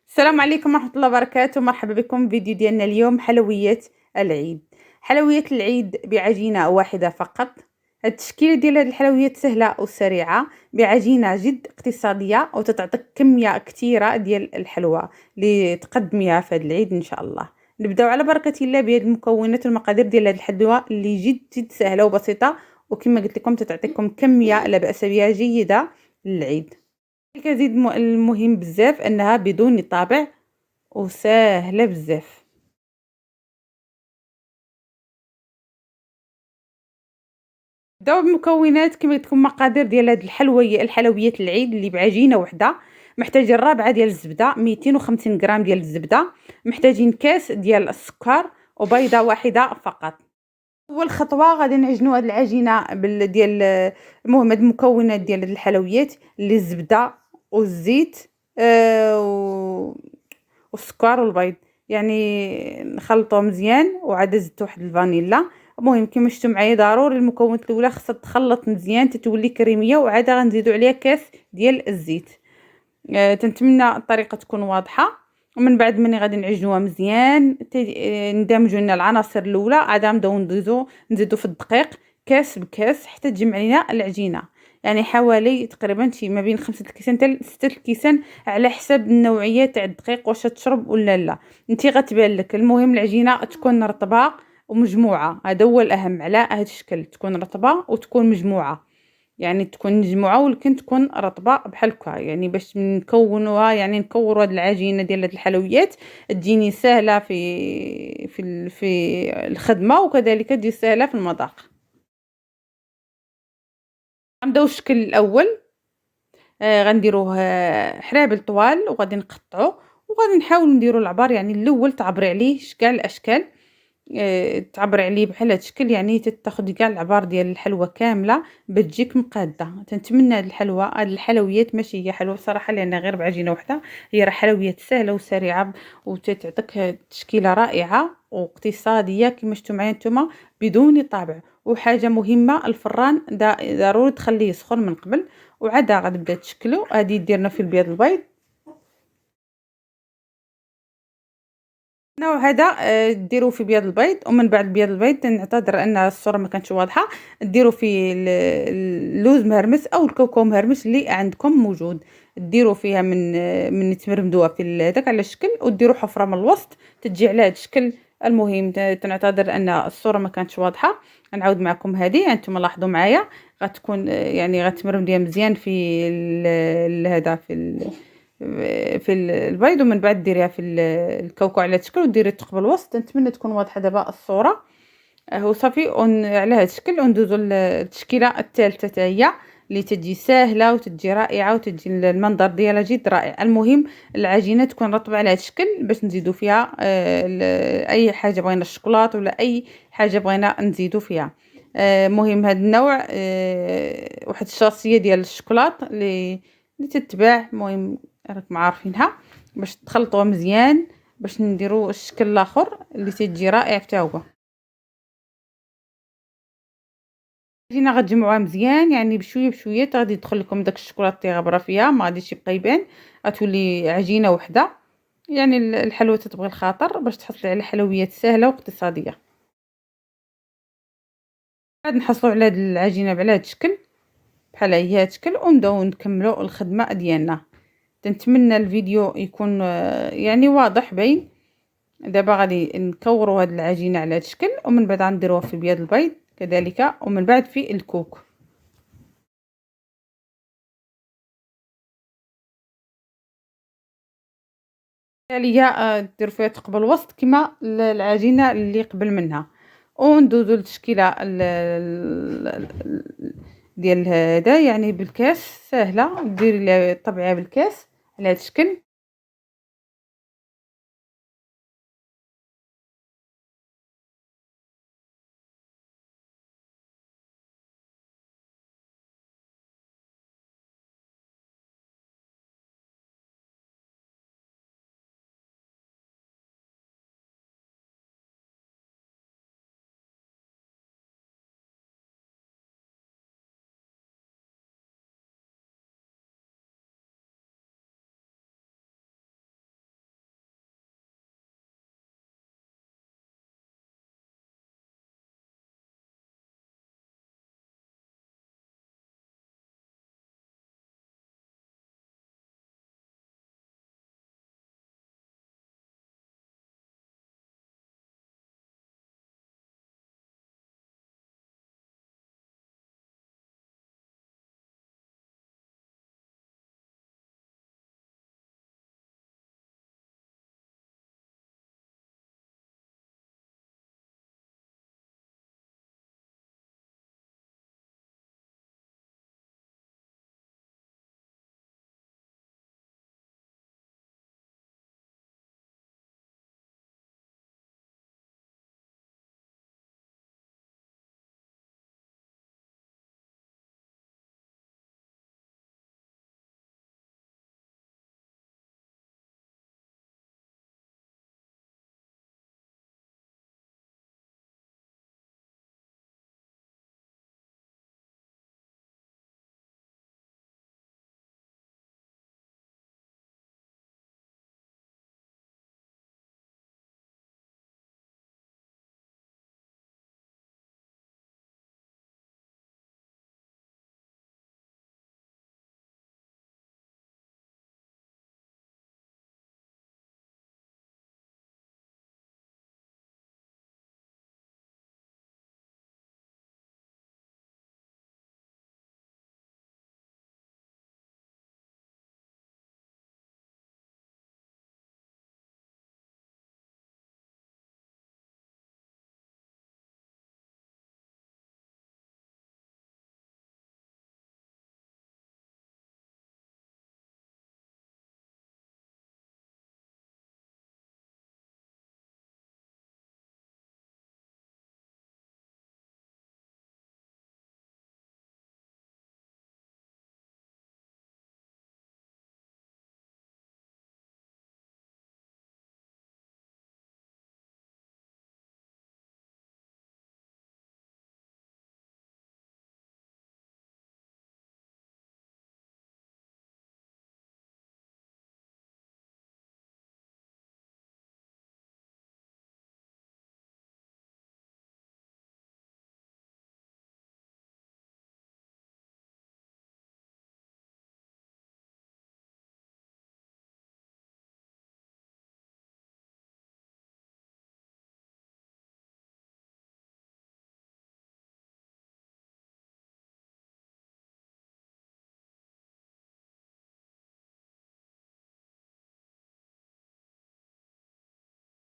السلام عليكم ورحمة الله وبركاته، مرحبا بكم. فيديو ديالنا اليوم حلويات العيد. حلويات العيد بعجينة واحدة فقط. هاد التشكيلة ديال هاد الحلويات سهلة وسريعة بعجينة جد اقتصادية وتتعطيك كمية كتيرة ديال الحلوى اللي تقدميها في هاد العيد ان شاء الله. نبداو على بركة الله بهاد المكونات والمقادير ديال هاد الحلوى اللي جد سهلة وبسيطة، وكما قلت لكم تتعطيكم كمية لا بأس بها جيدة للعيد. كيزيد المهم بزاف انها بدون طابع وساهله بزاف. نبداو بالمكونات كما قلت لكم. مقادير ديال هاد الحلويات العيد اللي بعجينه وحده. محتاجين رابعه ديال الزبده، 250 غرام ديال الزبده، محتاجين كاس ديال السكر وبيضه واحده فقط. اول خطوه غادي نعجنوا هاد العجينه ديال المهم هاد المكونات ديال هاد الحلويات اللي الزبده والزيت آه والسكر والبيض، يعني نخلطوه مزيان وعاد زدت واحد الفانيلا. المهم كما شفتوا معايا ضروري المكونات الاولى خاصها تخلط مزيان تتولي كريميه، وعاد غنزيدوا عليها كاس ديال الزيت. تنتمنى الطريقه تكون واضحه. ومن بعد مني غادي نعجنوها مزيان ندمجوا لنا العناصر الاولى، عاد نبداو نزيدوا في الدقيق كاس بكاس حتى تجمع لنا العجينه. يعني حوالي تقريبا شي ما بين 5 الكيسان حتى 6 الكيسان على حسب النوعيه تاع الدقيق واش تشرب ولا لا. انت غتبان لك. المهم العجينه تكون رطبه ومجموعه، هذا هو الاهم على هذا الشكل، تكون رطبه وتكون مجموعه. يعني تكون مجموعه ولكن تكون رطبه بحال هكا، يعني باش نكونوها، يعني نكوروا هاد العجينه ديال هاد الحلويات تجيني سهله في الخدمه، وكذلك تجي سهله في المذاق. غنبداو الشكل الاول. غنديروه حرابل طوال وغادي نقطعو وغادي نحاول نديرو العبار، يعني الاول تعبري عليه كاع الاشكال. تعبري عليه بحال هاد الشكل، يعني تاخدي كاع العبار ديال الحلوى كامله بتجيك مقاده. تنتمنى هاد الحلوى، هاد الحلويات ماشي هي حلوى بصراحه لانها غير بعجينه وحده، هي راه حلويات سهله وسريعه وتتعطيك تشكيله رائعه واقتصاديه كما شفتوا معايا نتوما بدون طابع. وحاجه مهمه، الفران ضروري تخليه يسخن من قبل، وعاد غتبدا تشكلو. هادي ديرنا في البيض البيض. النوع هذا ديروه في بياض البيض، ومن بعد بياض البيض تنعتذر ان الصوره ما كانتش واضحه. ديروا في اللوز مهرمس او الكوكو مهرمس اللي عندكم موجود، ديروا فيها من تمرمدوها في هذاك على الشكل، وديروا حفره من الوسط تجي على هذا الشكل. المهم تنعتذر ان الصوره ما كانتش واضحه. نعاود معكم هذه، انتم لاحظوا معايا غتكون يعني غتمرمديها مزيان في هذا في البيض، ومن بعد ديريها في الكاوكاو على الشكل وديري الثقب الوسط. نتمنى تكون واضحه دابا الصوره. وصافي على هذا الشكل وندوزو للتشكيله الثالثه حتى هي اللي تجي سهله وتجي رائعه وتجي المنظر ديالها جد رائع. المهم العجينه تكون رطبه على هذا الشكل باش نزيدو فيها اي حاجه بغينا، الشوكولاط ولا اي حاجه بغينا نزيدو فيها. مهم هذا النوع واحد الشاصيه ديال الشوكولاط اللي تتباع، المهم راكم عارفينها، باش تخلطوها مزيان باش نديرو الشكل الاخر اللي تيجي رائع حتى هو. العجينه غتجمعوها مزيان، يعني بشويه بشويه غادي يدخل لكم داك الشوكولاط غبره فيها، ما غاديش يبقى يبان، غتولي عجينه وحده. يعني الحلوى تتبغي الخاطر باش تحصلي على حلويات سهله واقتصاديه. بعد نحصلوا على هاد العجينه على هاد الشكل بحال هي هاد الشكل، ونبداو نكملوا الخدمه ديالنا. تنتمنى الفيديو يكون يعني واضح باين. دابا غادي نكوروا هاد العجينه على هاد الشكل، ومن بعد غنديروها في بياض البيض كذلك، ومن بعد في الكوك. تالية ديروا فيها ثقب الوسط كما العجينه اللي قبل منها، وندوزو للتشكيله ديال هذا، يعني بالكاس سهله ديري طبعيها بالكاس على هاد الشكل.